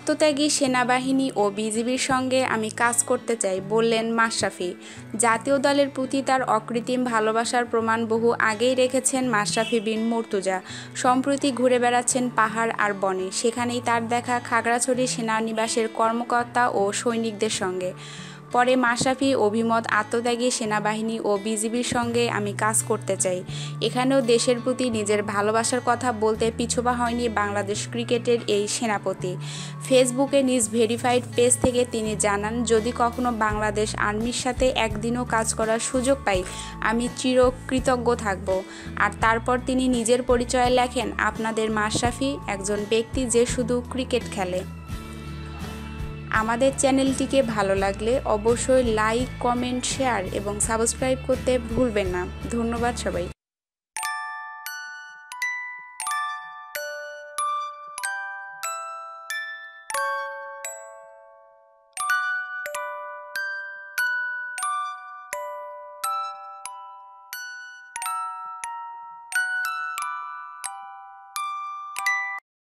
আত্মত্যাগী সেনাবাহিনী ও বিজিবির সঙ্গে আমি কাজ করতে চাই, বললেন মাশরাফি। জাতীয় দলের প্রতি তার অকৃত্রিম ভালোবাসার প্রমাণ বহু আগেই রেখেছেন মাশরাফি বিন মুর্তজা। সম্প্রতি ঘুরে বেড়াচ্ছেন পাহাড় আর বনে, সেখানেই তার দেখা খাগড়াছড়ি সেনানিবাসের কর্মকর্তা ও সৈনিকদের সঙ্গে। পরে মাশরাফি অভিমত, আত্মত্যাগী সেনাবাহিনী ও বিজিবির সঙ্গে আমি কাজ করতে চাই। এখানেও দেশের প্রতি নিজের ভালোবাসার কথা বলতে পিছপা হয়নি বাংলাদেশ ক্রিকেটের এই সেনাপতি। ফেসবুকে নিজ ভেরিফাইড পেজ থেকে তিনি জানান, যদি কখনো বাংলাদেশ আর্মির সাথে একদিনও কাজ করার সুযোগ পাই, আমি চিরকৃতজ্ঞ থাকব। আর তারপর তিনি নিজের পরিচয়ে লেখেন, আপনাদের মাশরাফি একজন ব্যক্তি যে শুধু ক্রিকেট খেলে। আমাদের চ্যানেলটিকে ভালো লাগলে অবশ্যই লাইক, কমেন্ট, শেয়ার এবং সাবস্ক্রাইব করতে ভুলবেন না। ধন্যবাদ সবাই।